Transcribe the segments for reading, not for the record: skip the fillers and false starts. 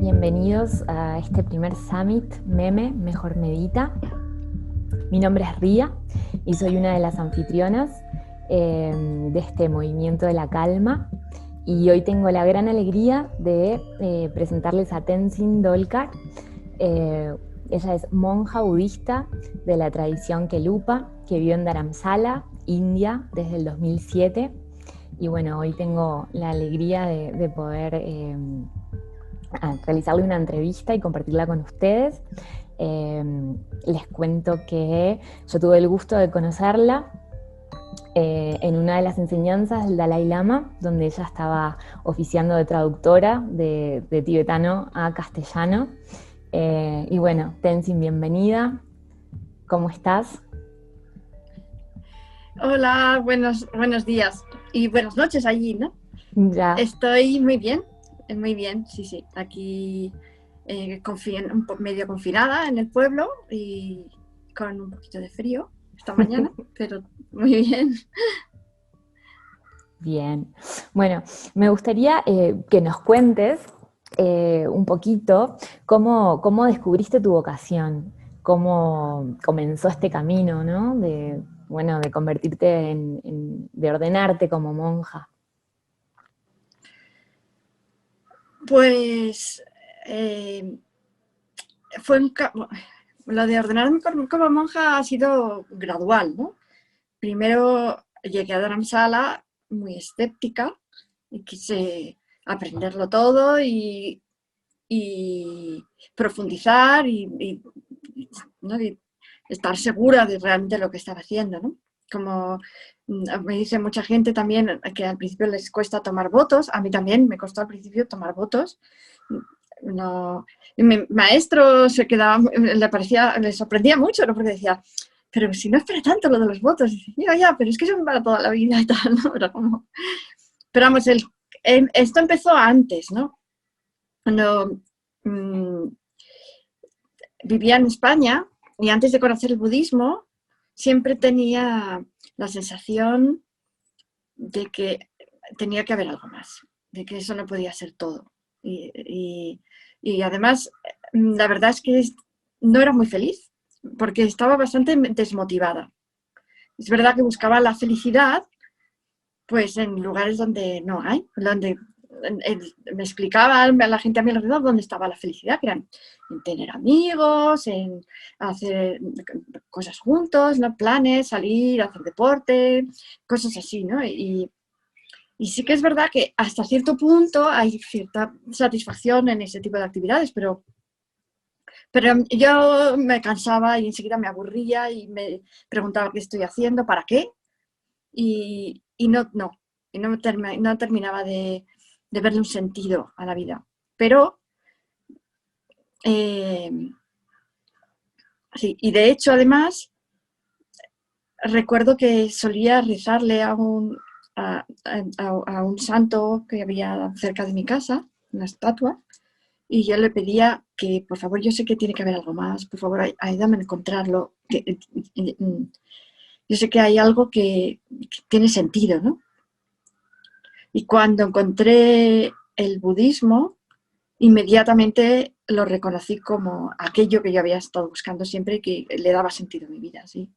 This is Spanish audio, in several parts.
bienvenidos a este primer Summit Meme Mejor Medita. Mi nombre es Ría y soy una de las anfitrionas de este movimiento de la calma. Y hoy tengo la gran alegría de presentarles a Tenzin Dolkar. Ella es monja budista de la tradición Kelupa, que vivió en Dharamsala, India, desde el 2007. Y bueno, hoy tengo la alegría de poder realizarle una entrevista y compartirla con ustedes. Les cuento que yo tuve el gusto de conocerla en una de las enseñanzas del Dalai Lama, donde ella estaba oficiando de traductora de tibetano a castellano. Y bueno, Tenzin, bienvenida. ¿Cómo estás? Hola, buenos días y buenas noches allí, ¿no? Ya. Estoy muy bien, sí. Aquí medio confinada en el pueblo y con un poquito de frío esta mañana, pero muy bien. Bien. Bueno, me gustaría que nos cuentes un poquito cómo descubriste tu vocación, cómo comenzó este camino, ¿no? De convertirte de ordenarte como monja. Pues lo de ordenarme como monja ha sido gradual, ¿no? Primero llegué a Dharamsala muy escéptica y quise aprenderlo todo y profundizar ¿no? y estar segura de realmente lo que estaba haciendo, ¿no? Como me dice mucha gente también que al principio les cuesta tomar votos, a mí también me costó al principio tomar votos. No, mi maestro se quedaba, le sorprendía mucho, ¿no? Porque decía, pero si no es para tanto lo de los votos. Y decía, ya, pero es que son para toda la vida y tal, ¿no? Pero vamos, esto empezó antes, ¿no? Cuando vivía en España y antes de conocer el budismo, siempre tenía la sensación de que tenía que haber algo más, de que eso no podía ser todo. Y además, la verdad es que no era muy feliz, porque estaba bastante desmotivada. Es verdad que buscaba la felicidad, pues en lugares donde no hay, donde me explicaba a la gente a mi alrededor dónde estaba la felicidad, que eran en tener amigos, en hacer cosas juntos, ¿no? Planes, salir, hacer deporte, cosas así, ¿no? Y sí que es verdad que hasta cierto punto hay cierta satisfacción en ese tipo de actividades, pero yo me cansaba y enseguida me aburría y me preguntaba qué estoy haciendo, para qué, y no terminaba de verle un sentido a la vida. Pero, sí, y de hecho, además, recuerdo que solía rezarle a un santo que había cerca de mi casa, una estatua, y yo le pedía que, por favor, yo sé que tiene que haber algo más, por favor, ayúdame a encontrarlo. Yo sé que hay algo que tiene sentido, ¿no? Y cuando encontré el budismo, inmediatamente lo reconocí como aquello que yo había estado buscando siempre y que le daba sentido a mi vida, ¿sí?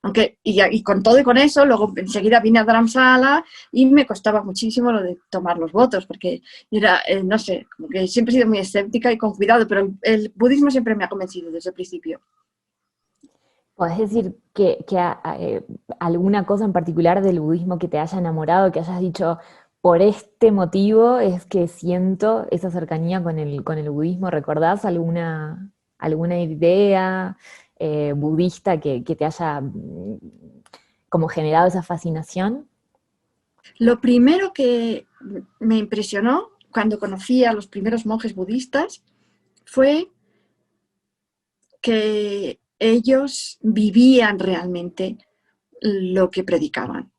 Aunque, y con todo y con eso, luego enseguida vine a Dharamsala y me costaba muchísimo lo de tomar los votos, porque era, no sé, como que siempre he sido muy escéptica y con cuidado, pero el budismo siempre me ha convencido desde el principio. ¿Podés decir que alguna cosa en particular del budismo que te haya enamorado, que hayas dicho, por este motivo es que siento esa cercanía con el budismo? ¿Recordás alguna idea budista que te haya como generado esa fascinación? Lo primero que me impresionó cuando conocí a los primeros monjes budistas fue que ellos vivían realmente lo que predicaban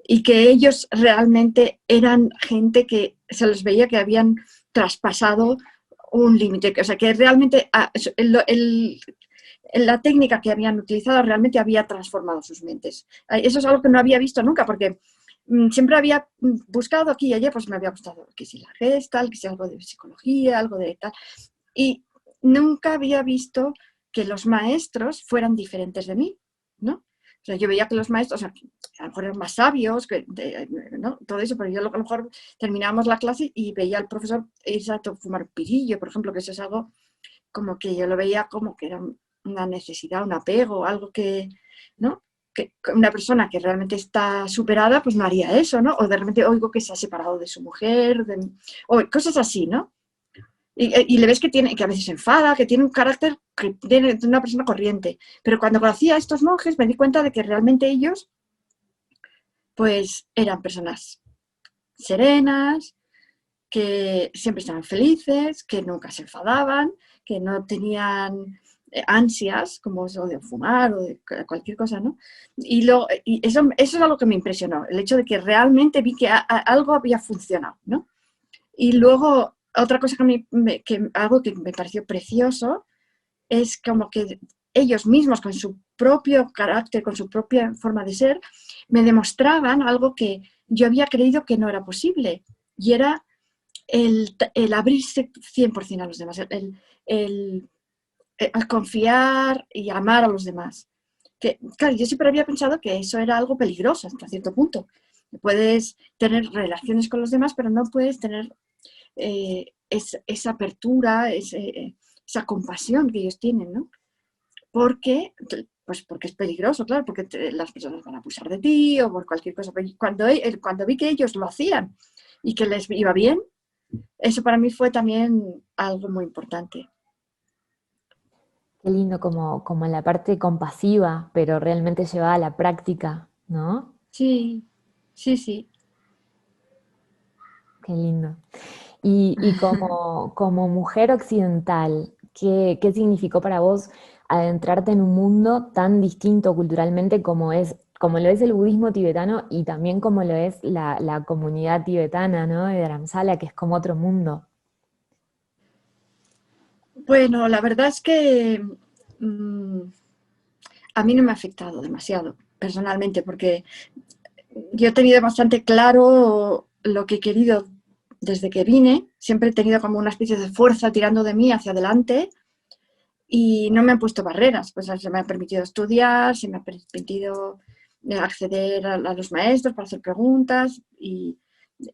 y que ellos realmente eran gente que se les veía que habían traspasado un límite, o sea, que realmente la técnica que habían utilizado realmente había transformado sus mentes. Eso es algo que no había visto nunca, porque siempre había buscado aquí y allá, pues me había gustado que si la Gestalt, que si algo de psicología, algo de tal. Y nunca había visto que los maestros fueran diferentes de mí, ¿no? O sea, yo veía que los maestros, o sea, a lo mejor eran más sabios, ¿no? Todo eso, pero yo a lo mejor terminábamos la clase y veía al profesor irse a fumar un pirillo, por ejemplo, que eso es algo como que yo lo veía como que era una necesidad, un apego, algo que, ¿no? Que una persona que realmente está superada, pues no haría eso, ¿no? O de repente oigo que se ha separado de su mujer, o cosas así, ¿no? Y le ves que tiene, que a veces se enfada, que tiene un carácter que tiene de una persona corriente. Pero cuando conocí a estos monjes me di cuenta de que realmente ellos, pues, eran personas serenas, que siempre estaban felices, que nunca se enfadaban, que no tenían ansias, como eso de fumar o de cualquier cosa, ¿no? Y eso es algo que me impresionó, el hecho de que realmente vi que algo había funcionado, ¿no? Y luego, otra cosa algo que me pareció precioso, es como que ellos mismos, con su propio carácter, con su propia forma de ser, me demostraban algo que yo había creído que no era posible, y era el abrirse 100% a los demás, el confiar y amar a los demás. Que, claro, yo siempre había pensado que eso era algo peligroso hasta cierto punto. Puedes tener relaciones con los demás, pero no puedes tener esa apertura, esa compasión que ellos tienen, ¿no? Porque, pues porque es peligroso, claro, porque las personas van a abusar de ti o por cualquier cosa. Pero cuando vi que ellos lo hacían y que les iba bien, eso para mí fue también algo muy importante. Qué lindo como la parte compasiva, pero realmente llevada a la práctica, ¿no? Sí, sí, sí. Qué lindo. Y como mujer occidental, ¿qué significó para vos adentrarte en un mundo tan distinto culturalmente como lo es el budismo tibetano y también como lo es la comunidad tibetana, ¿no? De Dharamsala, que es como otro mundo? Bueno, la verdad es que a mí no me ha afectado demasiado personalmente, porque yo he tenido bastante claro lo que he querido desde que vine. Siempre he tenido como una especie de fuerza tirando de mí hacia adelante y no me han puesto barreras. Pues se me ha permitido estudiar, se me ha permitido acceder a los maestros para hacer preguntas y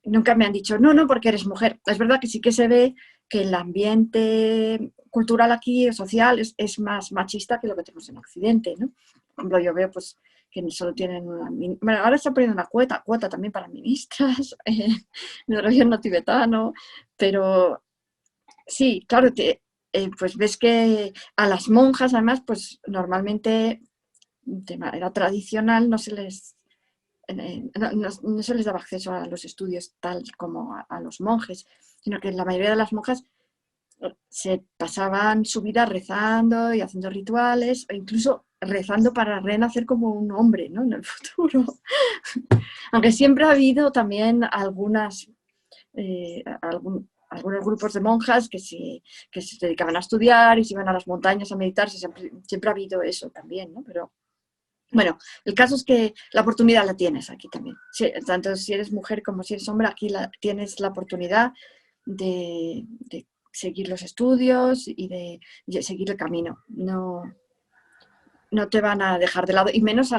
nunca me han dicho, no, no, porque eres mujer. Es verdad que sí que se ve que el ambiente cultural aquí, social, es más machista que lo que tenemos en Occidente, ¿no? Por ejemplo, yo veo pues que solo tienen una... Bueno, ahora están poniendo una cuota también para ministras en el gobierno tibetano, pero sí, claro, pues ves que a las monjas, además, pues normalmente de manera tradicional no se les daba acceso a los estudios tal como a los monjes, sino que la mayoría de las monjas se pasaban su vida rezando y haciendo rituales, o incluso rezando para renacer como un hombre, ¿no? En el futuro. Aunque siempre ha habido también algunos grupos de monjas que se dedicaban a estudiar y se iban a las montañas a meditar, siempre ha habido eso también, ¿no? Pero bueno, el caso es que la oportunidad la tienes aquí también. Tanto si eres mujer como si eres hombre, aquí tienes la oportunidad de seguir los estudios y de seguir el camino. No, no te van a dejar de lado, y menos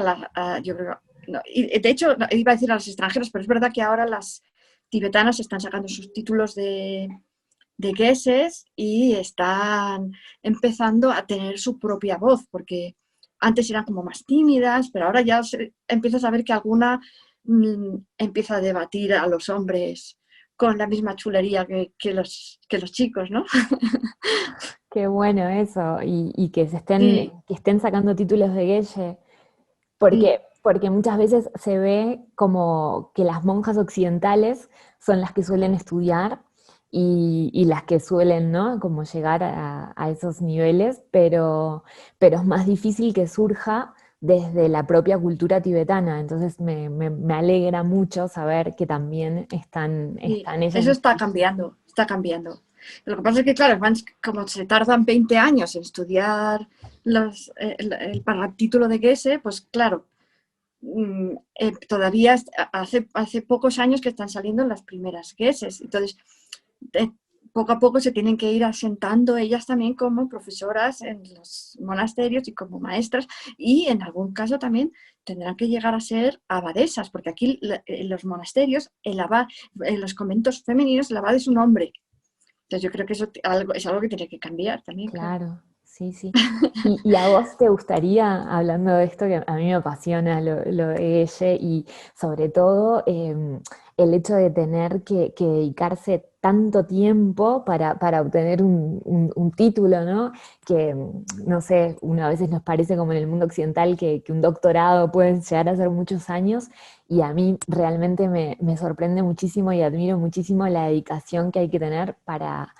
yo creo, no, y de hecho, iba a decir a los extranjeros, pero es verdad que ahora las tibetanas están sacando sus títulos de geses y están empezando a tener su propia voz, porque antes eran como más tímidas, pero ahora ya empiezas a ver que alguna empieza a debatir a los hombres con la misma chulería que los chicos, ¿no? Qué bueno eso, y Sí, que estén sacando títulos de Geshe, sí, porque muchas veces se ve como que las monjas occidentales son las que suelen estudiar y las que suelen, ¿no? Como llegar a esos niveles, pero es más difícil que surja desde la propia cultura tibetana. Entonces me alegra mucho saber que también sí. están ellas. Eso está cambiando, está cambiando. Lo que pasa es que, claro, como se tardan 20 años en estudiar para el título de Gese, pues claro, todavía hace pocos años que están saliendo las primeras geshes. Entonces, poco a poco se tienen que ir asentando ellas también como profesoras en los monasterios y como maestras, y en algún caso también tendrán que llegar a ser abadesas, porque aquí en los monasterios, en los conventos femeninos, el abad es un hombre. Entonces yo creo que eso es algo que tiene que cambiar también, claro. Claro, sí, sí. Y a vos te gustaría, hablando de esto, que a mí me apasiona lo de ella y sobre todo el hecho de tener que dedicarse tanto tiempo para obtener un título, ¿no? Que, no sé, uno a veces nos parece como en el mundo occidental que un doctorado puede llegar a ser muchos años y a mí realmente me sorprende muchísimo y admiro muchísimo la dedicación que hay que tener para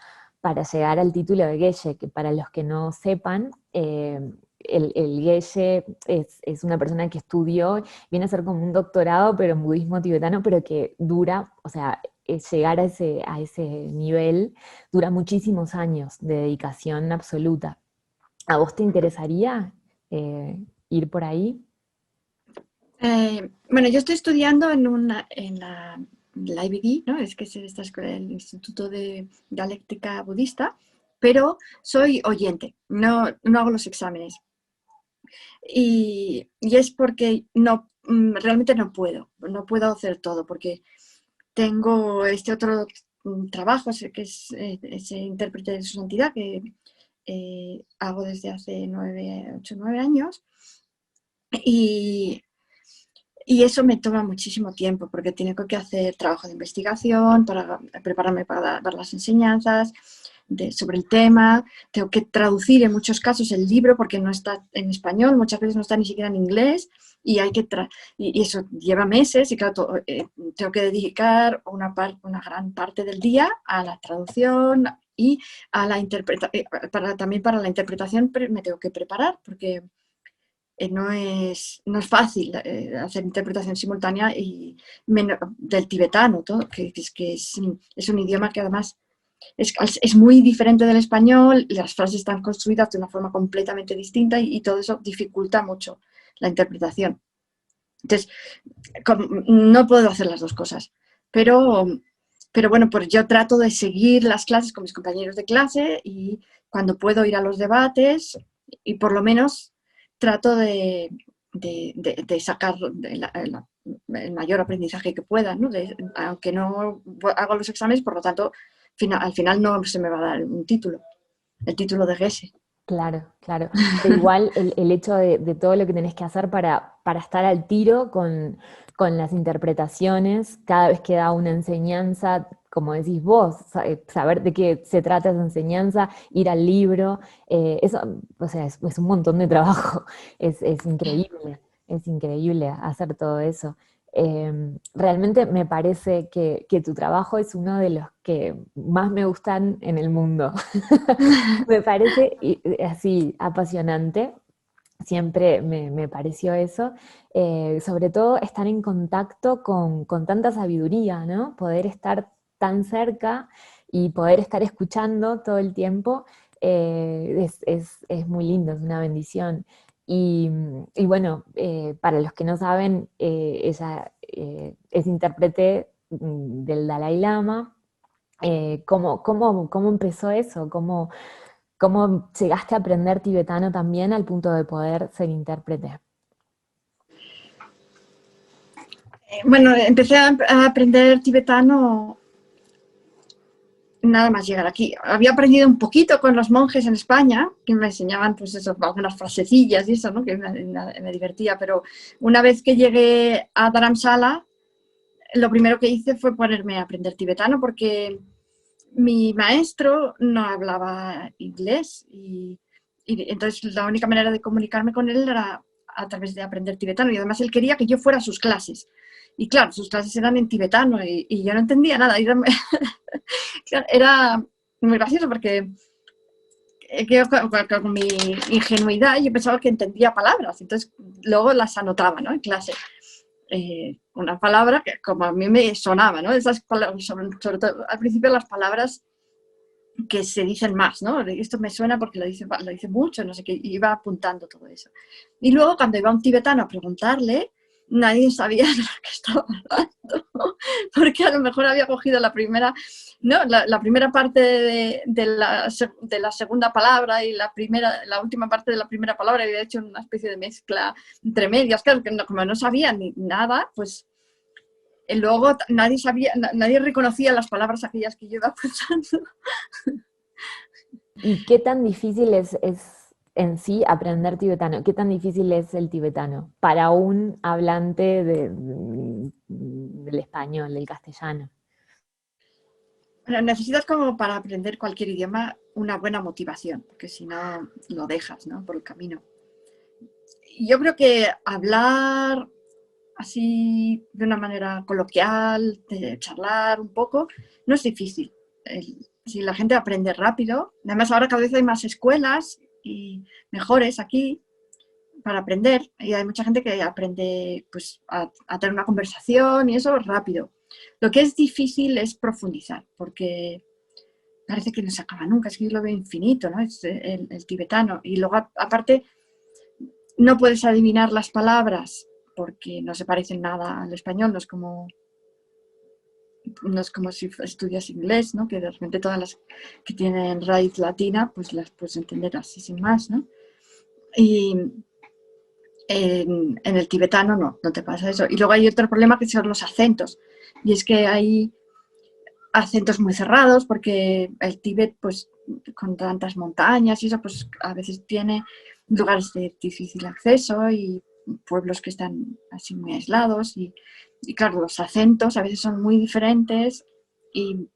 llegar al título de Geshe, que para los que no sepan, el Geshe es una persona que estudió, viene a ser como un doctorado, pero en budismo tibetano, pero que dura, o sea, llegar a ese nivel dura muchísimos años de dedicación absoluta. ¿A vos te interesaría ir por ahí? Bueno, yo estoy estudiando en la IBD, ¿no? Es que es esta escuela, el Instituto de Dialéctica Budista, pero soy oyente, no hago los exámenes. Y es porque realmente no puedo hacer todo, porque tengo este otro trabajo, que es ese intérprete de su santidad, que hago desde hace 8 o 9 años. Y eso me toma muchísimo tiempo porque tengo que hacer trabajo de investigación para prepararme para dar las enseñanzas sobre el tema. Tengo que traducir en muchos casos el libro porque no está en español, muchas veces no está ni siquiera en inglés y y eso lleva meses y claro, tengo que dedicar una gran parte del día a la traducción y a la interpretación. También para la interpretación me tengo que preparar porque no es fácil hacer interpretación simultánea del tibetano, es un idioma que además es muy diferente del español, las frases están construidas de una forma completamente distinta y todo eso dificulta mucho la interpretación. Entonces, no puedo hacer las dos cosas, pero bueno, pues yo trato de seguir las clases con mis compañeros de clase y cuando puedo ir a los debates y por lo menos trato de sacar el mayor aprendizaje que pueda, ¿no? Aunque no hago los exámenes, por lo tanto, al final no se me va a dar el título de Geshe. Claro, claro. Pero igual el hecho de todo lo que tenés que hacer para estar al tiro con las interpretaciones, cada vez que da una enseñanza, como decís vos, saber de qué se trata esa enseñanza, ir al libro, eso, o sea, es un montón de trabajo, es increíble hacer todo eso. Realmente me parece que tu trabajo es uno de los que más me gustan en el mundo. Me parece así apasionante, siempre me pareció eso, sobre todo estar en contacto con tanta sabiduría, ¿no? Poder estar tan cerca y poder estar escuchando todo el tiempo, es muy lindo, es una bendición. Y bueno, para los que no saben, ella es intérprete del Dalai Lama. ¿Cómo empezó eso? ¿Cómo llegaste a aprender tibetano también al punto de poder ser intérprete? Bueno, empecé a aprender tibetano nada más llegar aquí. Había aprendido un poquito con los monjes en España, que me enseñaban pues eso, algunas frasecillas y eso, ¿no? Que me divertía, pero una vez que llegué a Dharamsala, lo primero que hice fue ponerme a aprender tibetano porque mi maestro no hablaba inglés y entonces la única manera de comunicarme con él era a través de aprender tibetano y además él quería que yo fuera a sus clases. Y claro, sus clases eran en tibetano y yo no entendía nada. Era muy gracioso porque yo con mi ingenuidad yo pensaba que entendía palabras, entonces luego las anotaba, ¿no? En clase. Una palabra que como a mí me sonaba, ¿no? Esas palabras, sobre todo al principio las palabras que se dicen más, ¿no? Esto me suena porque lo dice mucho, no sé qué, y iba apuntando todo eso. Y luego cuando iba un tibetano a preguntarle, nadie sabía de lo que estaba hablando, porque a lo mejor había cogido la primera, no, la primera parte de la segunda palabra y la última parte de la primera palabra, y había hecho una especie de mezcla entre medias, claro, que no, como no sabía ni nada, pues luego nadie reconocía las palabras aquellas que yo iba pensando. ¿Y qué tan difícil es en sí aprender tibetano? ¿Qué tan difícil es el tibetano para un hablante del español, del castellano? Bueno, necesitas como para aprender cualquier idioma una buena motivación, porque si no lo dejas, ¿no? Por el camino. Yo creo que hablar así de una manera coloquial, de charlar un poco, no es difícil. Si la gente aprende rápido, además ahora cada vez hay más escuelas y mejores aquí para aprender, y hay mucha gente que aprende pues, a tener una conversación y eso rápido. Lo que es difícil es profundizar, porque parece que no se acaba nunca, es que yo lo veo infinito, ¿no? Es el tibetano. Y luego, aparte, no puedes adivinar las palabras porque no se parecen nada al español, no es como si estudias inglés, ¿no? Que de repente todas las que tienen raíz latina, pues las puedes entender así sin más, ¿no? Y en el tibetano no te pasa eso. Y luego hay otro problema que son los acentos. Y es que hay acentos muy cerrados porque el Tíbet, pues con tantas montañas y eso, pues a veces tiene lugares de difícil acceso y pueblos que están así muy aislados y claro, los acentos a veces son muy diferentes y,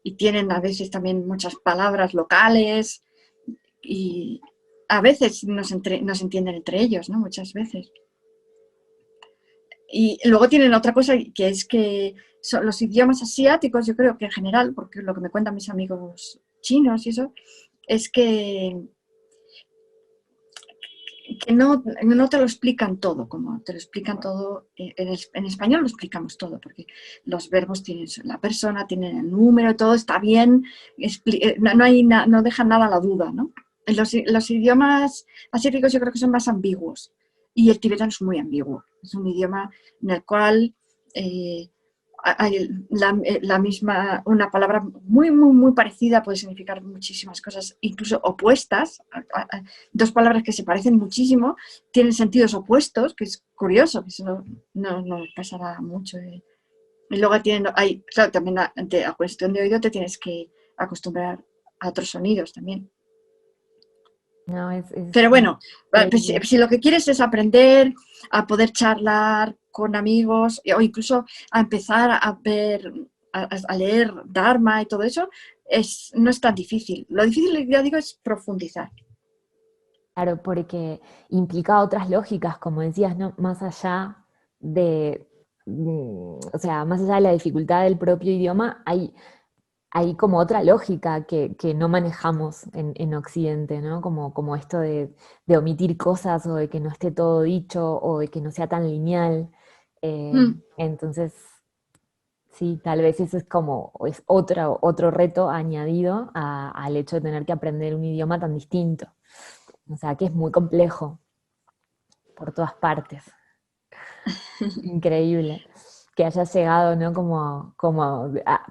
y tienen a veces también muchas palabras locales y a veces no se entienden entre ellos, ¿no? Muchas veces. Y luego tienen otra cosa que es que son los idiomas asiáticos, yo creo que en general, porque lo que me cuentan mis amigos chinos y eso, es que no te lo explican todo, como te lo explican todo, en español lo explicamos todo, porque los verbos tienen la persona, tienen el número, todo está bien, no dejan nada a la duda, ¿no? Los idiomas asiáticos yo creo que son más ambiguos y el tibetano es muy ambiguo, es un idioma en el cual hay la misma, una palabra muy, muy, muy parecida puede significar muchísimas cosas, incluso opuestas. Dos palabras que se parecen muchísimo tienen sentidos opuestos, que es curioso, que eso no pasará mucho. Y luego claro, también a cuestión de oído te tienes que acostumbrar a otros sonidos también. No, Pero bueno, pues, si lo que quieres es aprender a poder charlar con amigos o incluso a empezar a ver, a leer Dharma y todo eso, no es tan difícil. Lo difícil, ya digo, es profundizar. Claro, porque implica otras lógicas, como decías, ¿no? Más allá o sea, más allá de la dificultad del propio idioma, hay como otra lógica que no manejamos en Occidente, ¿no? Como esto de omitir cosas o de que no esté todo dicho o de que no sea tan lineal. Entonces, sí, tal vez eso es otro reto añadido al hecho de tener que aprender un idioma tan distinto. O sea, que es muy complejo por todas partes. Increíble que hayas llegado, ¿no? Como a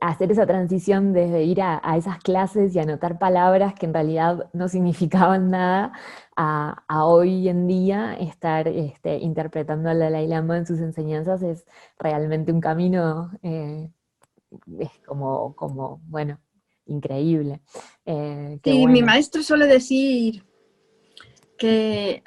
hacer esa transición desde ir a esas clases y anotar palabras que en realidad no significaban nada, a hoy en día estar interpretando al Dalai Lama en sus enseñanzas es realmente un camino, es bueno, increíble. Qué Sí, mi bueno. maestro suele decir que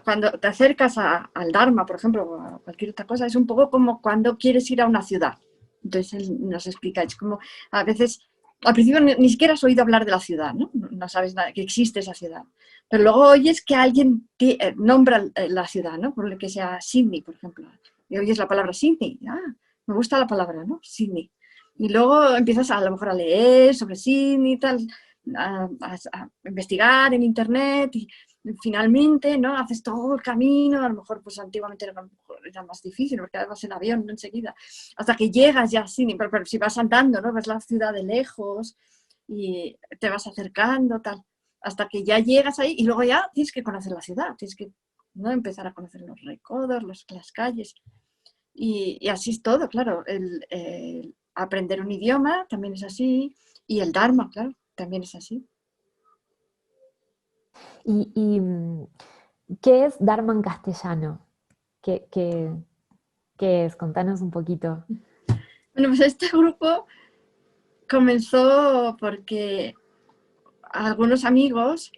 cuando te acercas al Dharma, por ejemplo, o a cualquier otra cosa, es un poco como cuando quieres ir a una ciudad. Entonces él nos explica, es como a veces, al principio ni siquiera has oído hablar de la ciudad, ¿no? No sabes nada, que existe esa ciudad. Pero luego oyes que alguien nombra la ciudad, ¿no? Por lo que sea Sydney, por ejemplo. Y oyes la palabra Sydney. Me gusta la palabra, ¿no? Sydney. Y luego empiezas a lo mejor a leer sobre Sydney y tal, a investigar en internet y finalmente, ¿no? Haces todo el camino, a lo mejor pues antiguamente era más difícil porque además en avión, ¿no? Enseguida, hasta que llegas ya así, pero si vas andando, ¿no? Ves la ciudad de lejos y te vas acercando, tal, hasta que ya llegas ahí y luego ya tienes que conocer la ciudad, tienes que ¿no? Empezar a conocer los recodos, las calles. Y así es todo, claro. El aprender un idioma también es así. Y el Dharma, claro, también es así. ¿Y qué es Dharma en castellano? ¿Qué es? Contanos un poquito. Bueno, pues este grupo comenzó porque algunos amigos,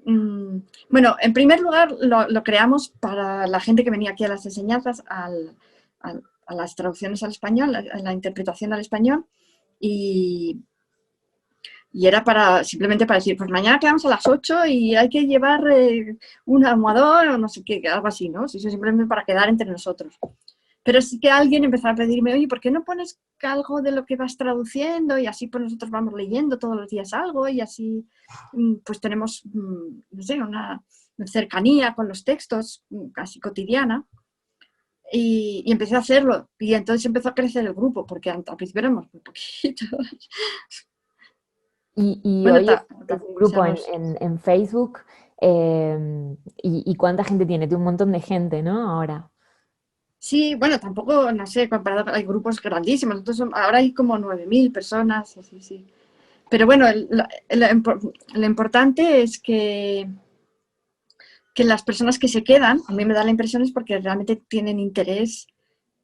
bueno, en primer lugar lo creamos para la gente que venía aquí a las enseñanzas, a las traducciones al español, a la interpretación al español, y era simplemente para decir, pues mañana quedamos a las 8 y hay que llevar un almohadón o no sé qué, algo así, ¿no? Eso simplemente para quedar entre nosotros. Pero sí que alguien empezó a pedirme, oye, ¿por qué no pones algo de lo que vas traduciendo? Y así pues nosotros vamos leyendo todos los días algo y así pues tenemos, no sé, una cercanía con los textos casi cotidiana. Y empecé a hacerlo. Y entonces empezó a crecer el grupo, porque al principio éramos muy poquitos. Y Bueno, hoy es un grupo seamos... en Facebook. ¿Y cuánta gente tiene? Tiene un montón de gente, ¿no? Ahora. Sí, bueno, tampoco, no sé, comparado, hay grupos grandísimos. Entonces, ahora hay como 9.000 personas, así, sí. Pero bueno, lo importante es que las personas que se quedan, a mí me da la impresión es porque realmente tienen interés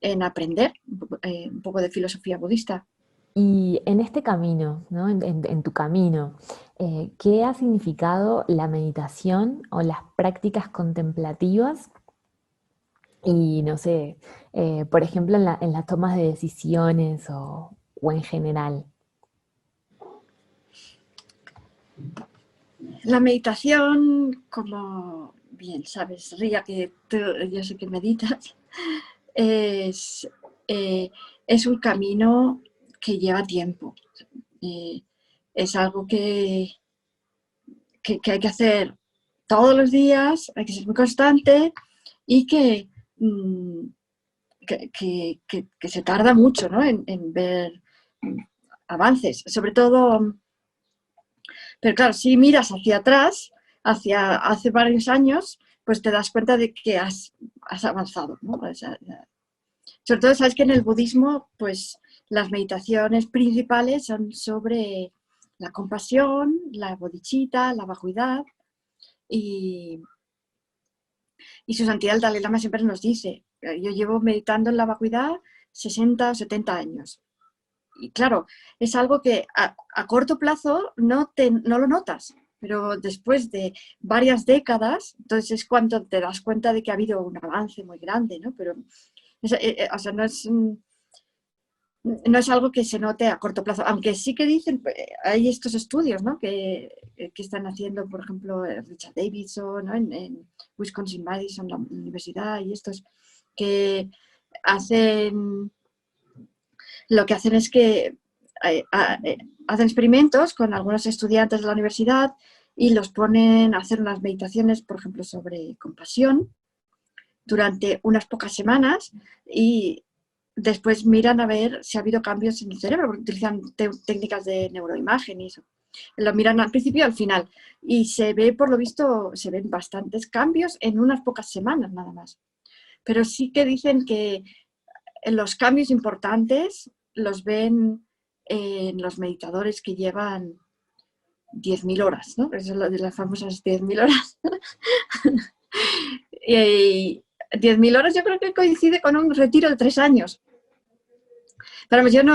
en aprender un poco de filosofía budista. Y en este camino, ¿no? En tu camino, ¿qué ha significado la meditación o las prácticas contemplativas? Y no sé, por ejemplo, en las tomas de decisiones o en general. La meditación, como bien sabes, Ría, que tú, yo sé que meditas, es, eh, es un camino que lleva tiempo. Eh, es algo que hay que hacer todos los días, hay que ser muy constante y mm, que se tarda mucho, ¿no? en ver avances. Sobre todo, pero claro, si miras hacia atrás, hacia hace varios años, pues te das cuenta de que has avanzado, ¿no? O sea, sobre todo, sabes que en el budismo, pues las meditaciones principales son sobre la compasión, la bodhicitta, la vacuidad, y, y su santidad el Dalai Lama siempre nos dice, yo llevo meditando en la vacuidad 60 o 70 años. Y claro, es algo que a corto plazo no lo notas, pero después de varias décadas, entonces es cuando te das cuenta de que ha habido un avance muy grande, ¿no? Pero o sea, no es algo que se note a corto plazo, aunque sí que dicen, hay estos estudios, ¿no? que están haciendo, por ejemplo, Richard Davidson, ¿no? en Wisconsin-Madison, la universidad, y estos que hacen, lo que hacen es que hacen experimentos con algunos estudiantes de la universidad y los ponen a hacer unas meditaciones, por ejemplo, sobre compasión durante unas pocas semanas y después miran a ver si ha habido cambios en el cerebro, porque utilizan técnicas de neuroimagen y eso. Lo miran al principio y al final. Y se ve, por lo visto, se ven bastantes cambios en unas pocas semanas nada más. Pero sí que dicen que los cambios importantes los ven en los meditadores que llevan 10.000 horas, ¿no? Eso es lo de las famosas 10.000 horas. Y 10.000 horas yo creo que coincide con un retiro de 3 años. Pero yo no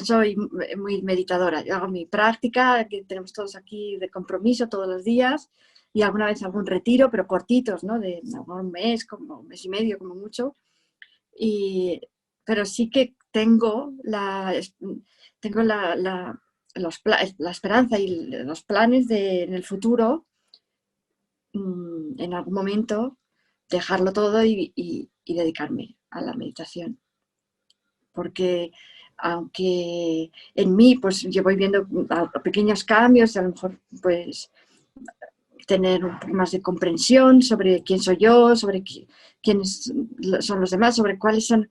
soy muy meditadora. Yo hago mi práctica, que tenemos todos aquí de compromiso todos los días, y alguna vez algún retiro, pero cortitos, ¿no? De un mes, como un mes y medio, como mucho. Pero sí que tengo la esperanza y los planes de en el futuro, en algún momento, dejarlo todo y dedicarme a la meditación. Porque aunque en mí pues yo voy viendo pequeños cambios, a lo mejor pues tener un poco más de comprensión sobre quién soy yo, sobre quiénes son los demás, sobre cuáles son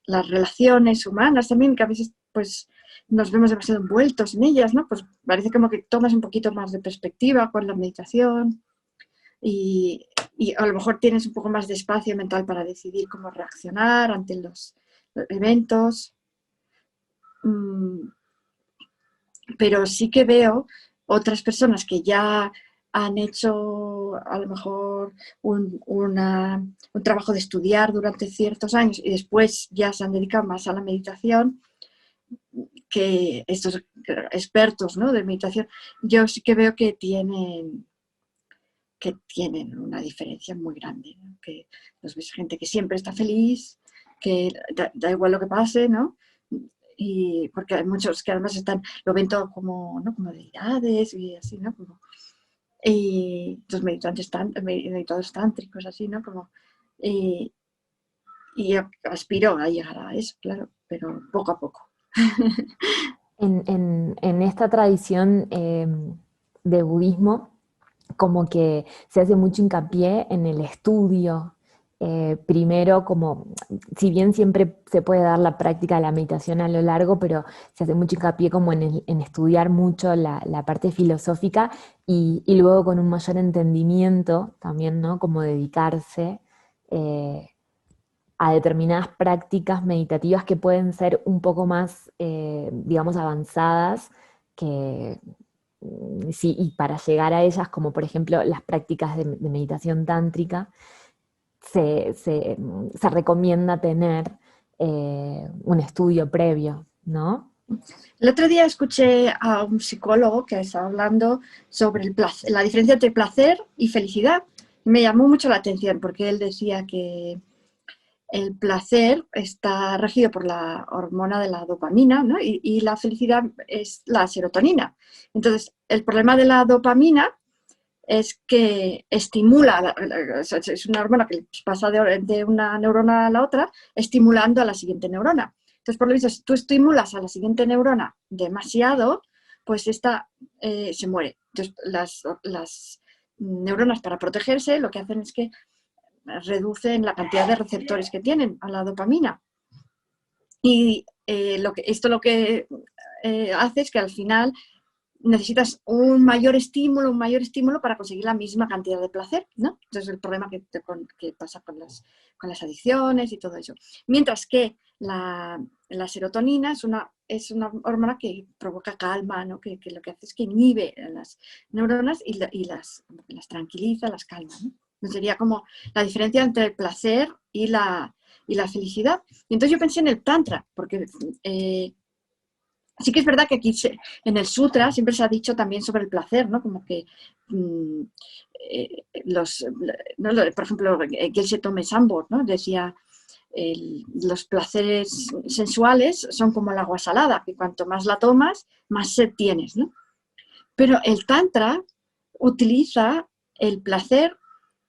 las relaciones humanas también, que a veces pues nos vemos demasiado envueltos en ellas, ¿no? Pues parece como que tomas un poquito más de perspectiva con la meditación y y a lo mejor tienes un poco más de espacio mental para decidir cómo reaccionar ante los eventos. Pero sí que veo otras personas que ya han hecho a lo mejor un trabajo de estudiar durante ciertos años y después ya se han dedicado más a la meditación, que estos expertos, ¿no?, de meditación, yo sí que veo que tienen una diferencia muy grande, ¿no? Que los ves gente que siempre está feliz, que da igual lo que pase, ¿no? Y porque hay muchos que además lo ven todo como, ¿no?, como deidades y así, ¿no? Y los meditadores tántricos, así, ¿no? Y yo aspiro a llegar a eso, claro, pero poco a poco. En esta tradición de budismo, como que se hace mucho hincapié en el estudio. Primero, como, si bien siempre se puede dar la práctica de la meditación a lo largo, pero se hace mucho hincapié como en estudiar mucho la parte filosófica y luego con un mayor entendimiento también, ¿no? Como dedicarse a determinadas prácticas meditativas que pueden ser un poco más, digamos, avanzadas que, sí, y para llegar a ellas, como por ejemplo las prácticas de meditación tántrica, se recomienda tener un estudio previo, ¿no? El otro día escuché a un psicólogo que estaba hablando sobre el placer, la diferencia entre placer y felicidad. Me llamó mucho la atención porque él decía que el placer está regido por la hormona de la dopamina, ¿no? Y la felicidad es la serotonina. Entonces, el problema de la dopamina es que estimula, es una hormona que pasa de una neurona a la otra, estimulando a la siguiente neurona. Entonces, por lo visto, si tú estimulas a la siguiente neurona demasiado, pues esta se muere. Entonces, las neuronas, para protegerse, lo que hacen es que reducen la cantidad de receptores que tienen a la dopamina. Y esto lo que hace es que al final necesitas un mayor estímulo para conseguir la misma cantidad de placer, ¿no? Entonces es el problema que pasa con las adicciones y todo eso. Mientras que la serotonina es una hormona que provoca calma, ¿no? Que lo que hace es que inhibe las neuronas y las tranquiliza, las calma, ¿no? Sería como la diferencia entre el placer y la felicidad. Y entonces yo pensé en el tantra, porque sí que es verdad que aquí en el sutra siempre se ha dicho también sobre el placer, ¿no? Como que ¿no? Por ejemplo, Geshe Tome Sambor, ¿no?, decía los placeres sensuales son como el agua salada, que cuanto más la tomas, más sed tienes, ¿no? Pero el tantra utiliza el placer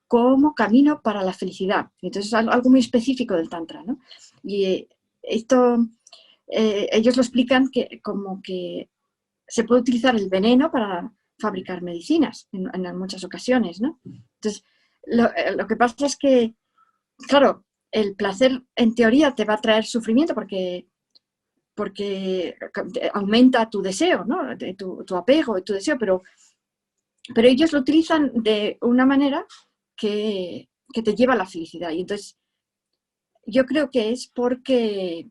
como camino para la felicidad. Entonces es algo muy específico del tantra, ¿no? Y esto ellos lo explican como que se puede utilizar el veneno para fabricar medicinas en muchas ocasiones, ¿no? Entonces, lo que pasa es que, claro, el placer en teoría te va a traer sufrimiento porque aumenta tu deseo, ¿no? Tu apego y tu deseo, pero ellos lo utilizan de una manera que te lleva a la felicidad. Y entonces, yo creo que es porque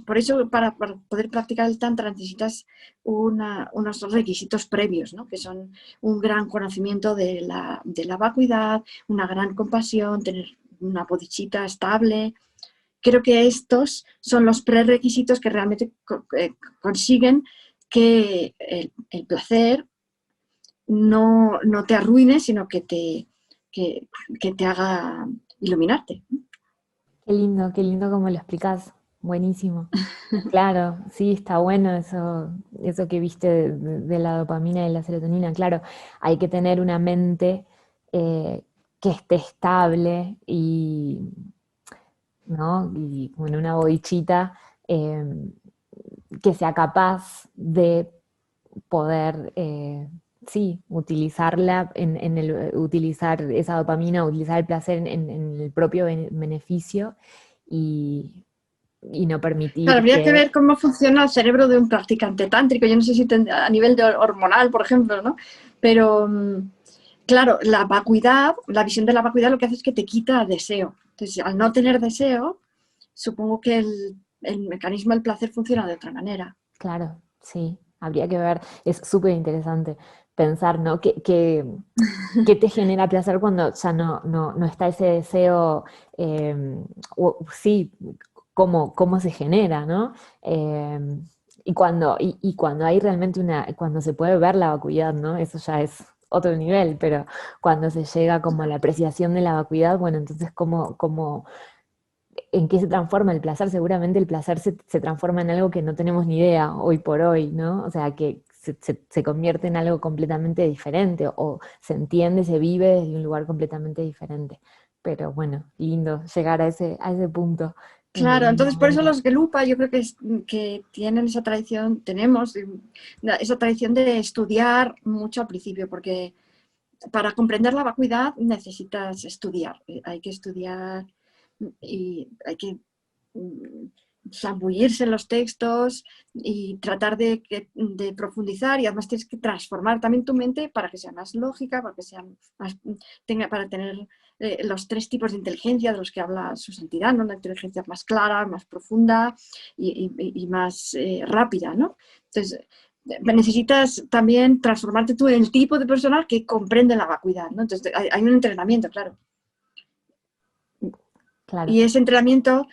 por eso para poder practicar el tantra necesitas unos requisitos previos, ¿no? Que son un gran conocimiento de la vacuidad, una gran compasión, tener una bodhicitta estable. Creo que estos son los prerequisitos que realmente consiguen que el placer no te arruine, sino que te haga iluminarte. Qué lindo como lo explicás. Buenísimo. Claro, sí, está bueno eso que viste de la dopamina y la serotonina. Claro, hay que tener una mente que esté estable y, ¿no? Y con una bodichita que sea capaz de poder, sí, utilizarla utilizar esa dopamina, utilizar el placer en el propio beneficio y, y no Claro, permitir habría que que... ver cómo funciona el cerebro de un practicante tántrico. Yo no sé si a nivel hormonal, por ejemplo, ¿no? Pero claro, la vacuidad, la visión de la vacuidad lo que hace es que te quita deseo. Entonces, al no tener deseo, supongo que el mecanismo del placer funciona de otra manera. Claro, sí, habría que ver, es súper interesante pensar, ¿no? ¿Qué te genera placer cuando ya no está ese deseo? Sí, cómo se genera, ¿no? Y cuando hay realmente cuando se puede ver la vacuidad, ¿no? Eso ya es otro nivel, pero cuando se llega como a la apreciación de la vacuidad, bueno, entonces ¿en qué se transforma el placer? Seguramente el placer se transforma en algo que no tenemos ni idea hoy por hoy, ¿no? O sea, que se convierte en algo completamente diferente o se entiende, se vive desde un lugar completamente diferente. Pero bueno, lindo llegar a ese punto Claro, en un entonces por eso momento. los Gelupa yo creo que tienen esa tradición, tenemos esa tradición de estudiar mucho al principio, porque para comprender la vacuidad necesitas estudiar, hay que estudiar y hay que mm, zambullirse en los textos y tratar de profundizar, y además tienes que transformar también tu mente para que sea más lógica, para que sea más, para tener los 3 tipos de inteligencia de los que habla su santidad, ¿no? Una inteligencia más clara, más profunda y más rápida, ¿no? Entonces, necesitas también transformarte tú en el tipo de persona que comprende la vacuidad, ¿no? Entonces, hay un entrenamiento, claro. Claro, Y ese entrenamiento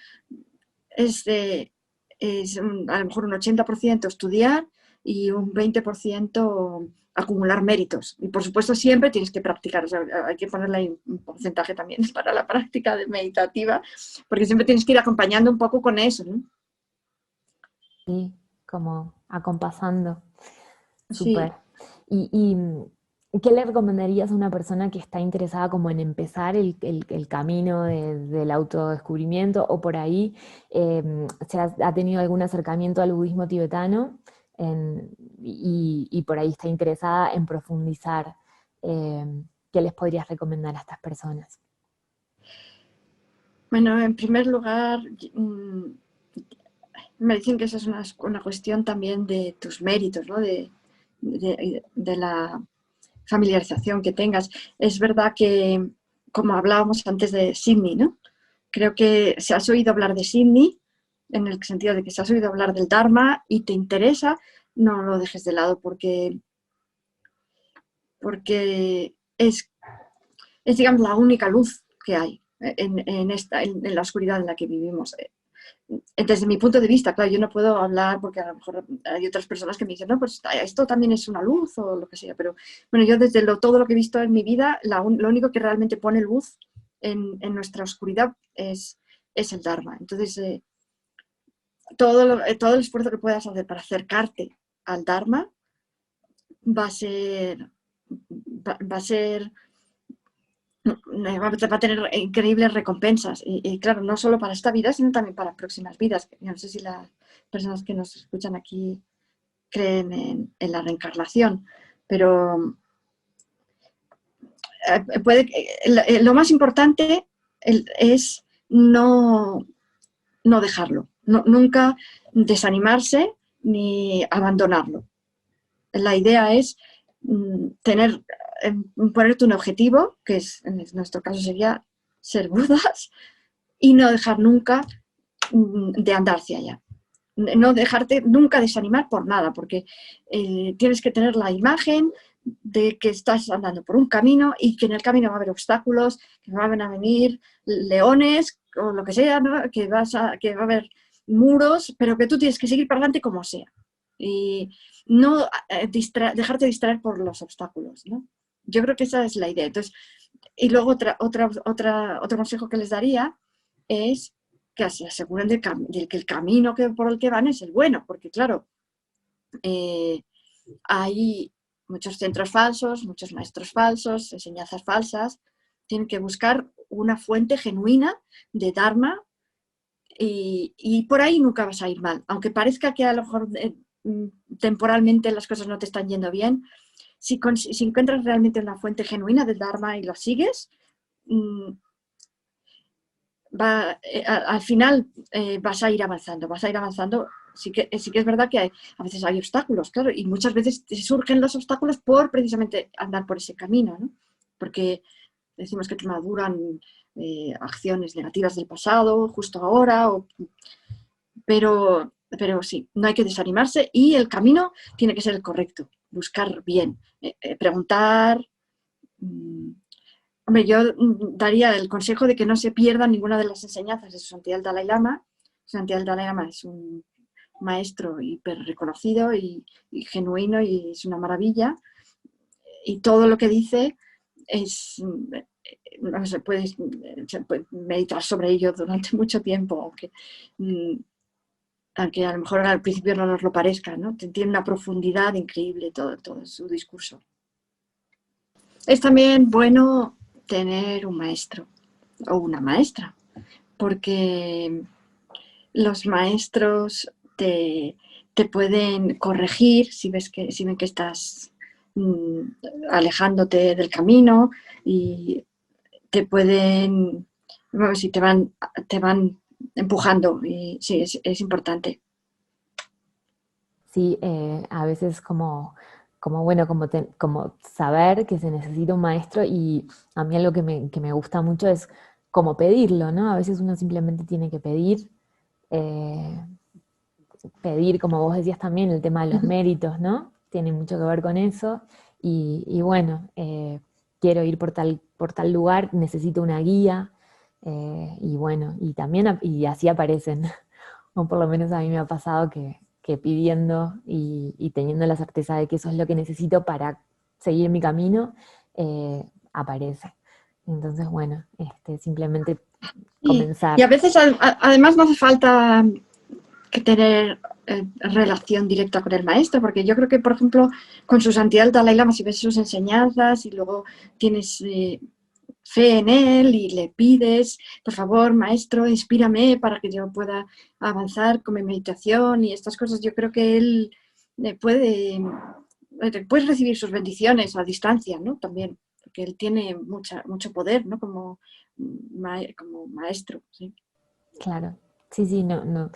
es, a lo mejor un 80% estudiar y un 20% acumular méritos. Y por supuesto siempre tienes que practicar, o sea, hay que ponerle ahí un porcentaje también para la práctica meditativa, porque siempre tienes que ir acompañando un poco con eso, ¿no? sí, como acompasando. Súper. Sí. ¿Qué le recomendarías a una persona que está interesada como en empezar el camino del autodescubrimiento o por ahí se ha tenido algún acercamiento al budismo tibetano y por ahí está interesada en profundizar? eh, ¿Qué les podrías recomendar a estas personas? Bueno, en primer lugar, me dicen que esa es una cuestión también de tus méritos, ¿no? De la familiarización que tengas. Es verdad que, como hablábamos antes de Sydney, ¿no? Creo que si has oído hablar de Sydney, en el sentido de que si has oído hablar del Dharma y te interesa, no lo dejes de lado porque es digamos, la única luz que hay en la oscuridad en la que vivimos. Desde mi punto de vista, claro, yo no puedo hablar porque a lo mejor hay otras personas que me dicen, no, pues esto también es una luz o lo que sea, pero bueno, yo desde todo lo que he visto en mi vida, lo único que realmente pone luz en nuestra oscuridad es el Dharma. Entonces, todo el esfuerzo que puedas hacer para acercarte al Dharma va a ser, va a ser va a tener increíbles recompensas. Y claro, no solo para esta vida, sino también para próximas vidas. Yo no sé si las personas que nos escuchan aquí creen en la reencarnación, pero lo más importante es no dejarlo, nunca desanimarse ni abandonarlo. La idea es tener, ponerte un objetivo, que en nuestro caso sería ser budas, y no dejar nunca de andar hacia allá. No dejarte nunca desanimar por nada, porque tienes que tener la imagen de que estás andando por un camino y que en el camino va a haber obstáculos, que van a venir leones o lo que sea, ¿no? que va a haber muros, pero que tú tienes que seguir para adelante como sea. Y no dejarte distraer por los obstáculos, ¿no? Yo creo que esa es la idea. Entonces, y luego otro consejo que les daría es que se aseguren de que el camino por el que van es el bueno, porque claro, hay muchos centros falsos, muchos maestros falsos, enseñanzas falsas. Tienen que buscar una fuente genuina de Dharma y por ahí nunca vas a ir mal. Aunque parezca que a lo mejor temporalmente las cosas no te están yendo bien, si encuentras realmente una fuente genuina del Dharma y lo sigues, al final vas a ir avanzando. Sí que es verdad que a veces hay obstáculos, claro, y muchas veces surgen los obstáculos por precisamente andar por ese camino, ¿no? porque decimos que te maduran acciones negativas del pasado, justo ahora, pero sí, no hay que desanimarse y el camino tiene que ser el correcto, buscar bien, preguntar. Hombre, yo daría el consejo de que no se pierda ninguna de las enseñanzas de su santidad el Dalai Lama. Su santidad el Dalai Lama es un maestro hiper reconocido y genuino y es una maravilla. Y todo lo que dice es, se puede meditar sobre ello durante mucho tiempo, aunque a lo mejor al principio no nos lo parezca, ¿no? Tiene una profundidad increíble todo su discurso. Es también bueno tener un maestro o una maestra, porque los maestros te pueden corregir si ven que estás alejándote del camino y te pueden, bueno, si te van empujando y sí, es importante. Sí, a veces bueno, como saber que se necesita un maestro y a mí algo que me gusta mucho es como pedirlo, ¿no? A veces uno simplemente tiene que eh, pedir, como vos decías también, el tema de los méritos, ¿no? Tiene mucho que ver con eso y bueno, quiero ir por tal lugar, necesito una guía y bueno, y también y así aparecen, o por lo menos a mí me ha pasado que pidiendo y teniendo la certeza de que eso es lo que necesito para seguir mi camino, aparece. Entonces, bueno, simplemente Y comenzar. a veces además no hace falta que tener relación directa con el maestro, porque yo creo que, por ejemplo, con su santidad el Dalai Lama, si ves sus enseñanzas y luego tienes fe en él y le pides, por favor, maestro, inspírame para que yo pueda avanzar con mi meditación y estas cosas, yo creo que él puedes recibir sus bendiciones a distancia, ¿no? También, porque él tiene mucho poder, ¿no? Como maestro, ¿sí? Claro. Sí, sí, no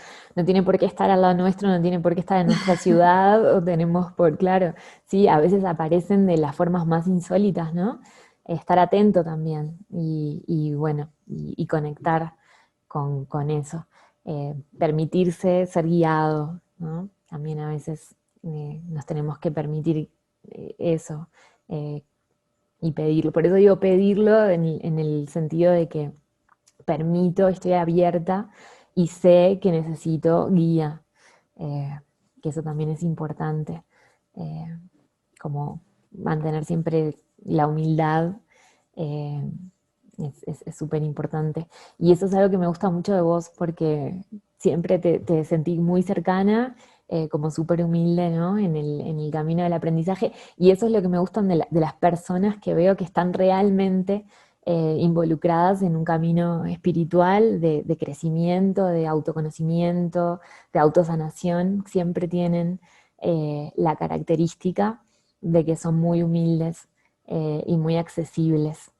tiene por qué estar al lado nuestro, no tiene por qué estar en nuestra ciudad, o tenemos claro, sí, a veces aparecen de las formas más insólitas, ¿no? Estar atento también y bueno, y conectar con eso. Permitirse ser guiado, ¿no? También a veces nos tenemos que permitir eso eh, y pedirlo. Por eso digo pedirlo en el sentido de que permito, estoy abierta y sé que necesito guía, eh, que eso también es importante, eh, como mantener siempre la humildad eh, es súper importante. Y eso es algo que me gusta mucho de vos porque siempre te sentí muy cercana, como súper humilde, ¿no? En el camino del aprendizaje. Y eso es lo que me gustan de las personas que veo que están realmente involucradas en un camino espiritual de crecimiento, de autoconocimiento, de autosanación. Siempre tienen la característica de que son muy humildes y muy accesibles,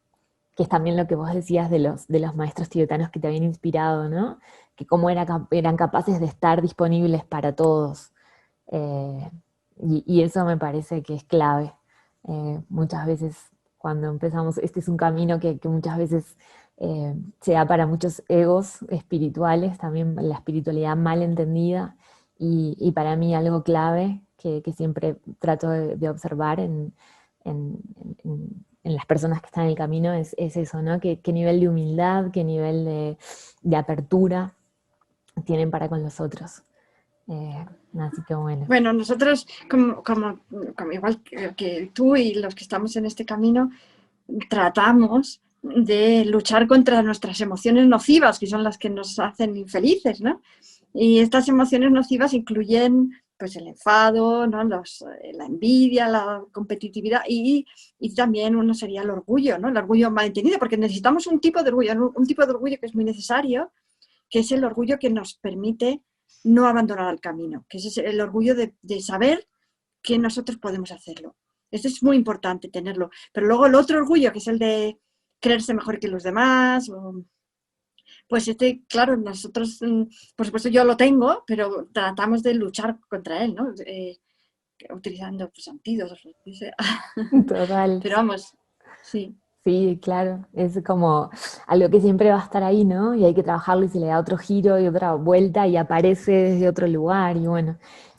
que es también lo que vos decías de los maestros tibetanos que te habían inspirado, ¿no? Que cómo eran capaces de estar disponibles para todos. Eh, y eso me parece que es clave. Muchas veces cuando empezamos, este es un camino que muchas veces se da para muchos egos espirituales, también la espiritualidad mal entendida, y para mí algo clave que siempre trato de observar en, en las personas que están en el camino es eso, ¿no? Qué nivel de humildad, qué nivel de apertura tienen para con los otros. Así que bueno. Bueno, nosotros, como igual que tú y los que estamos en este camino, tratamos de luchar contra nuestras emociones nocivas, que son las que nos hacen infelices, ¿no? Y estas emociones nocivas incluyen pues el enfado, ¿no? La envidia, la competitividad y también uno sería el orgullo, ¿no? El orgullo malentendido, porque necesitamos un tipo de orgullo, un tipo de orgullo que es muy necesario, que es el orgullo que nos permite no abandonar el camino, que es el orgullo de saber que nosotros podemos hacerlo. Esto es muy importante tenerlo. Pero luego el otro orgullo, que es el de creerse mejor que los demás, pues claro, nosotros, por supuesto yo lo tengo, pero tratamos de luchar contra él, ¿no? Utilizando pues, antídotos. Total. Pero vamos, sí. Sí, claro, es como algo que siempre va a estar ahí, ¿no? Y hay que trabajarlo y se le da otro giro y otra vuelta y aparece desde otro lugar y bueno,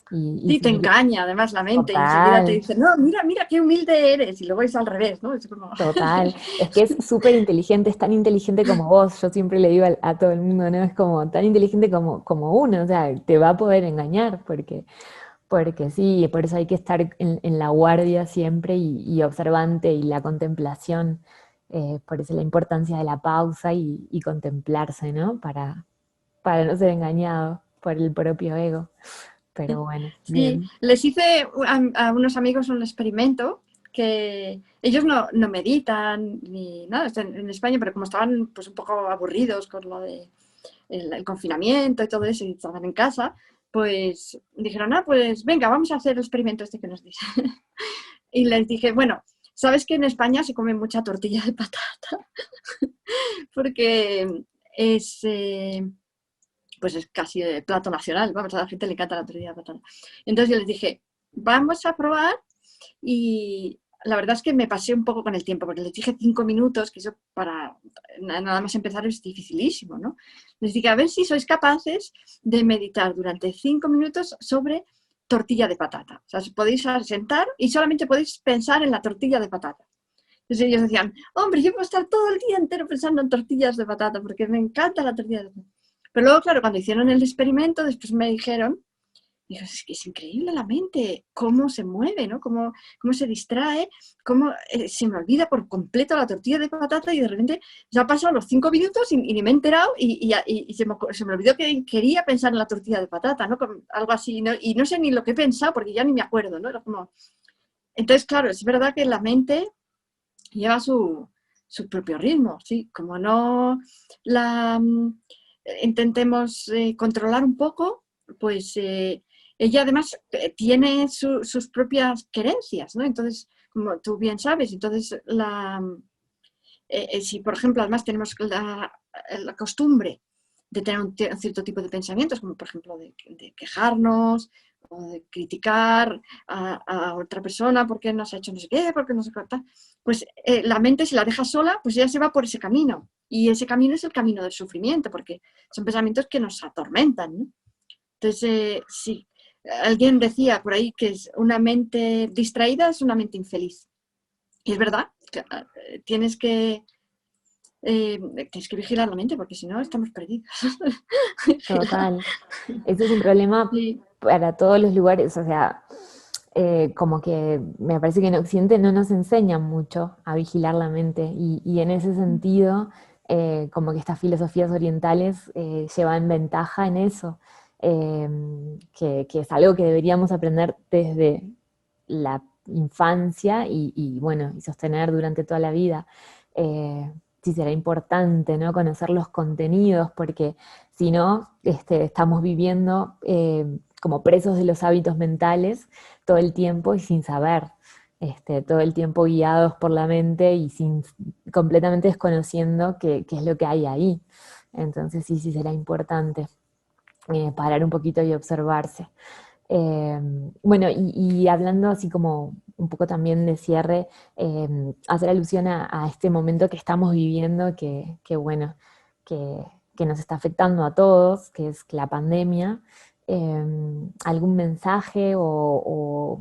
y Sí, te sí, engaña además la mente y enseguida te total, dice, no, mira, mira qué humilde eres, y luego es al revés, ¿no? Es como... total. Es que es súper inteligente, es tan inteligente como vos. Yo siempre le digo a todo el mundo, ¿no? Es como tan inteligente como uno, o sea, te va a poder engañar porque sí, por eso hay que estar en la guardia siempre y observante y la contemplación. Por eso la importancia de la pausa y contemplarse, ¿no? Para no ser engañado por el propio ego. Pero bueno, Sí, bien. les hice a unos amigos un experimento que ellos no meditan ni nada, están en España, pero como estaban pues un poco aburridos con lo de el confinamiento y todo eso y estaban en casa, pues dijeron, ah, pues venga, vamos a hacer el experimento este que nos dice. Y les dije, bueno, ¿sabes que en España se come mucha tortilla de patata? Porque es, pues es casi el plato nacional, vamos, a la gente le encanta la tortilla de patata. Entonces yo les dije, vamos a probar y la verdad es que me pasé un poco con el tiempo, porque les dije 5 minutos, que eso para nada más empezar es dificilísimo, ¿no? Les dije, a ver si sois capaces de meditar durante 5 minutos sobre tortilla de patata. O sea, os podéis sentar y solamente podéis pensar en la tortilla de patata. Entonces ellos decían, hombre, yo puedo estar todo el día entero pensando en tortillas de patata, porque me encanta la tortilla de patata. Pero luego, claro, cuando hicieron el experimento, después me dijeron, dijo, es que es increíble la mente, cómo se mueve, ¿no? Cómo se distrae, cómo se me olvida por completo la tortilla de patata y de repente ya han pasado los 5 minutos y ni me he enterado y se me olvidó que quería pensar en la tortilla de patata, ¿no? Como algo así, ¿no? Y no sé ni lo que he pensado porque ya ni me acuerdo, ¿no? Era como... Entonces, claro, es verdad que la mente lleva su propio ritmo, ¿sí? Como no la intentemos controlar un poco, pues ella además tiene sus propias querencias, ¿no? Entonces, como tú bien sabes, entonces si por ejemplo además tenemos la costumbre de tener un cierto tipo de pensamientos, como por ejemplo de quejarnos o de criticar a otra persona porque nos ha hecho no sé qué, porque no sé qué, pues la mente si la deja sola, pues ya se va por ese camino. Y ese camino es el camino del sufrimiento, porque son pensamientos que nos atormentan, ¿no? Entonces, sí, alguien decía por ahí que es una mente distraída es una mente infeliz. Y es verdad, tienes que tienes que vigilar la mente porque si no estamos perdidos. Total. Ese es un problema Sí. para todos los lugares, o sea, como que me parece que en Occidente no nos enseñan mucho a vigilar la mente y en ese sentido, como que estas filosofías orientales llevan ventaja en eso, que es algo que deberíamos aprender desde la infancia y bueno, y sostener durante toda la vida. Sí será importante, ¿no? Conocer los contenidos, porque si no, estamos viviendo como presos de los hábitos mentales todo el tiempo y sin saber, todo el tiempo guiados por la mente y completamente desconociendo qué es lo que hay ahí. Entonces sí será importante parar un poquito y observarse. Eh, bueno, y hablando así como un poco también de cierre, hacer alusión a este momento que estamos viviendo, que bueno, que nos está afectando a todos, que es la pandemia. eh, ¿Algún mensaje o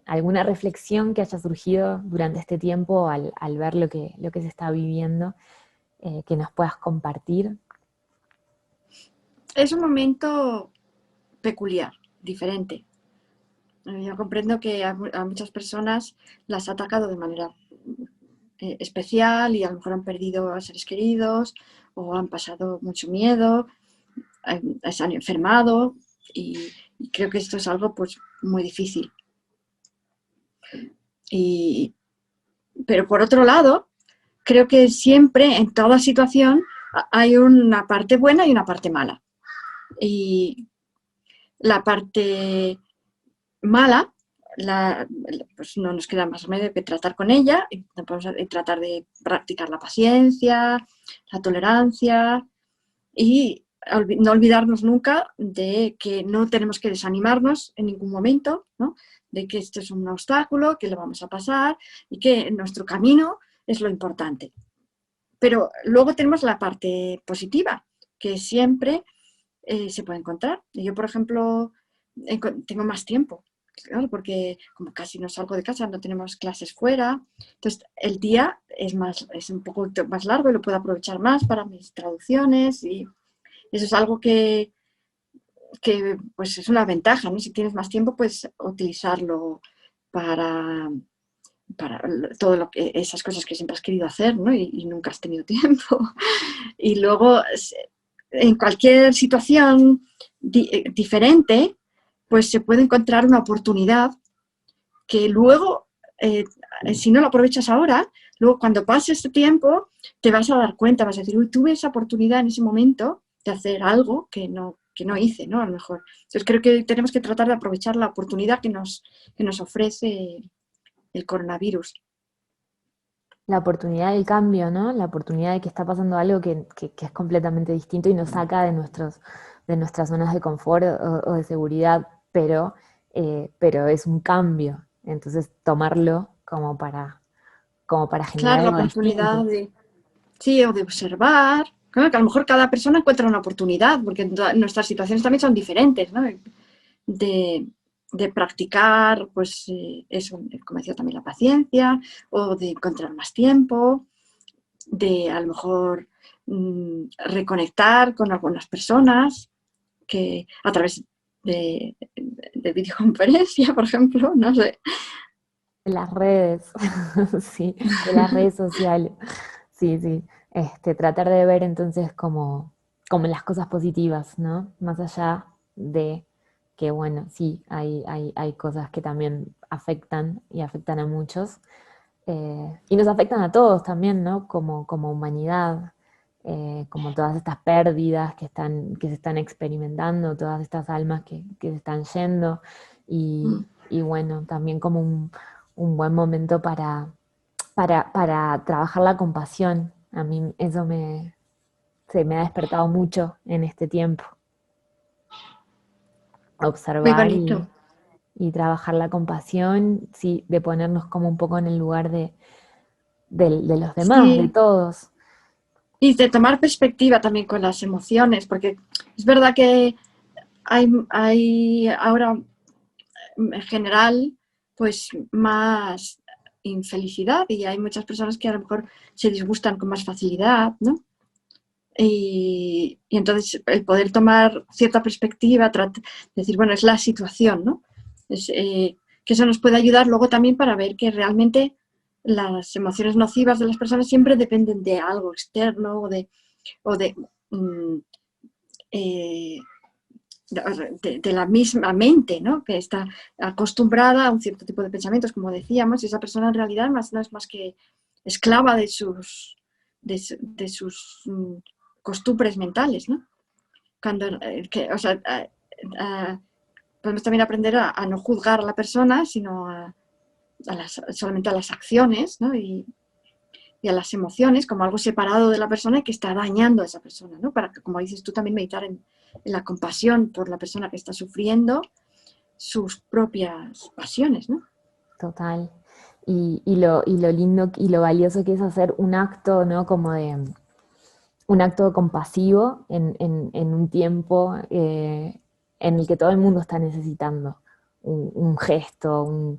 alguna reflexión que haya surgido durante este tiempo al ver lo que se está viviendo, que nos puedas compartir? Es un momento peculiar, diferente. Yo comprendo que a muchas personas las ha atacado de manera especial y a lo mejor han perdido a seres queridos o han pasado mucho miedo, se han enfermado y creo que esto es algo pues muy difícil. Y, pero por otro lado, creo que siempre en toda situación hay una parte buena y una parte mala. Y la parte mala, pues no nos queda más remedio que tratar con ella y tratar de practicar la paciencia, la tolerancia y no olvidarnos nunca de que no tenemos que desanimarnos en ningún momento, ¿no? De que esto es un obstáculo, que lo vamos a pasar y que nuestro camino es lo importante. Pero luego tenemos la parte positiva, que siempre se puede encontrar. Yo, por ejemplo, tengo más tiempo, claro, porque como casi no salgo de casa, no tenemos clases fuera, entonces el día es un poco más largo y lo puedo aprovechar más para mis traducciones, y eso es algo que pues es una ventaja, ¿no? Si tienes más tiempo, pues utilizarlo para, para todo esas cosas que siempre has querido hacer, ¿no? Y nunca has tenido tiempo. Y luego, en cualquier situación diferente, pues se puede encontrar una oportunidad que luego, si no lo aprovechas ahora, luego cuando pase este tiempo, te vas a dar cuenta, vas a decir, uy, tuve esa oportunidad en ese momento de hacer algo que no hice, ¿no? A lo mejor. Entonces creo que tenemos que tratar de aprovechar la oportunidad que nos ofrece el coronavirus. La oportunidad del cambio, ¿no? La oportunidad de que está pasando algo que es completamente distinto y nos saca de nuestras zonas de confort o de seguridad, pero es un cambio. Entonces, tomarlo como para generar Claro, la algo oportunidad distinto. sí, o de observar. Claro, que a lo mejor cada persona encuentra una oportunidad, porque nuestras situaciones también son diferentes, ¿no? De, de practicar, pues eso, como decía también, la paciencia, o de encontrar más tiempo, de a lo mejor reconectar con algunas personas que a través de videoconferencia, por ejemplo, no sé. De las redes, sí, de las redes sociales. Sí, sí. Tratar de ver entonces como las cosas positivas, ¿no? Más allá de que, bueno, sí, hay cosas que también afectan y afectan a muchos. Y nos afectan a todos también, ¿no? Como humanidad, como todas estas pérdidas que se están experimentando, todas estas almas que se están yendo. Y bueno, también como un buen momento para trabajar la compasión. A mí eso se me ha despertado mucho en este tiempo. Muy Observar bonito. y trabajar la compasión, sí, de ponernos como un poco en el lugar de los demás, de Sí, todos. y de tomar perspectiva también con las emociones, porque es verdad que hay ahora en general pues más infelicidad, y hay muchas personas que a lo mejor se disgustan con más facilidad, ¿no? Y entonces el poder tomar cierta perspectiva, decir, bueno, es la situación, ¿no? Que eso nos puede ayudar luego también para ver que realmente las emociones nocivas de las personas siempre dependen de algo externo o de mm, eh, de la misma mente, ¿no? Que está acostumbrada a un cierto tipo de pensamientos, como decíamos, y esa persona en realidad no es más que esclava de sus costumbres mentales, ¿no? Cuando, o sea, podemos también aprender a no juzgar a la persona, sino solamente a las acciones, ¿no? Y a las emociones como algo separado de la persona y que está dañando a esa persona, ¿no? Para que, como dices tú, también meditar en la compasión por la persona que está sufriendo sus propias pasiones, ¿no? Total. Y lo lindo y lo valioso que es hacer un acto, ¿no? Como de un acto compasivo en un tiempo en el que todo el mundo está necesitando un gesto,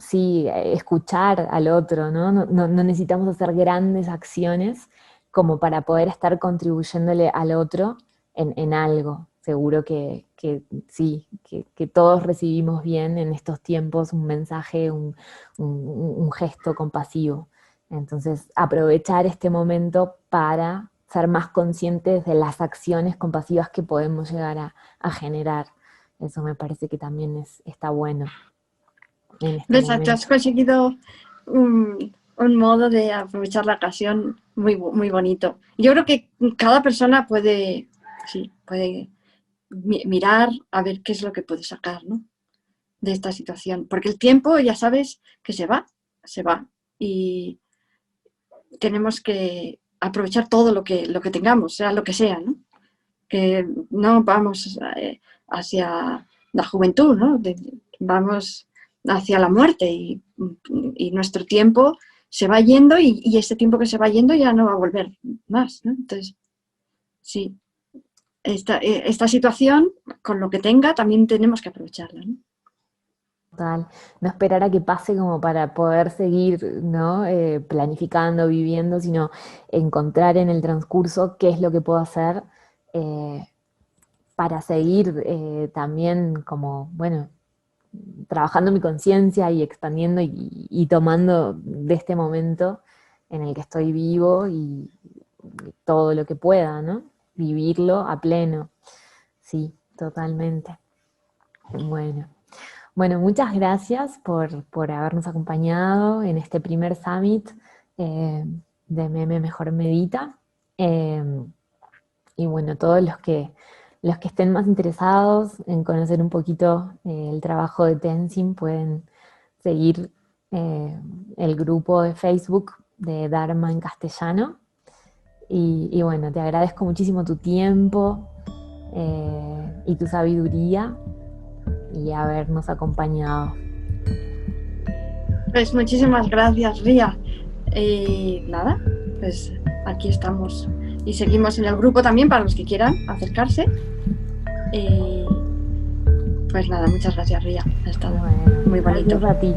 sí, escuchar al otro, ¿no? No necesitamos hacer grandes acciones como para poder estar contribuyéndole al otro en algo. Seguro que sí, que todos recibimos bien en estos tiempos un mensaje, un gesto compasivo. Entonces, aprovechar este momento para ser más conscientes de las acciones compasivas que podemos llegar a generar. Eso me parece que también está bueno en este Exacto, momento. has conseguido un modo de aprovechar la ocasión muy bonito. Yo creo que cada persona puede, sí, puede mirar a ver qué es lo que puede sacar, ¿no? De esta situación. Porque el tiempo, ya sabes, que se va. Y tenemos que aprovechar todo lo que tengamos, sea lo que sea, ¿no? Que no vamos hacia la juventud, ¿no? Vamos hacia la muerte, y nuestro tiempo se va yendo y este tiempo que se va yendo ya no va a volver más, ¿no? Entonces, sí, esta situación, con lo que tenga, también tenemos que aprovecharla, ¿no? Total, no esperar a que pase como para poder seguir, ¿no? Planificando, viviendo, sino encontrar en el transcurso qué es lo que puedo hacer eh, para seguir también como, bueno, trabajando mi conciencia y expandiendo y tomando de este momento en el que estoy vivo y todo lo que pueda, ¿no? Vivirlo a pleno. Sí, totalmente. Bueno. Bueno, muchas gracias por habernos acompañado en este primer summit eh, de Meme Mejor Medita. Eh, y bueno, todos los que estén más interesados en conocer un poquito el trabajo de Tenzin pueden seguir el grupo de Facebook de Dharma en castellano. Y bueno, te agradezco muchísimo tu tiempo y tu sabiduría y habernos acompañado. Pues muchísimas gracias, Ría. Nada, pues aquí estamos y seguimos en el grupo también para los que quieran acercarse. Pues nada, muchas gracias, Ría. Ha estado muy bonito. Gracias a ti.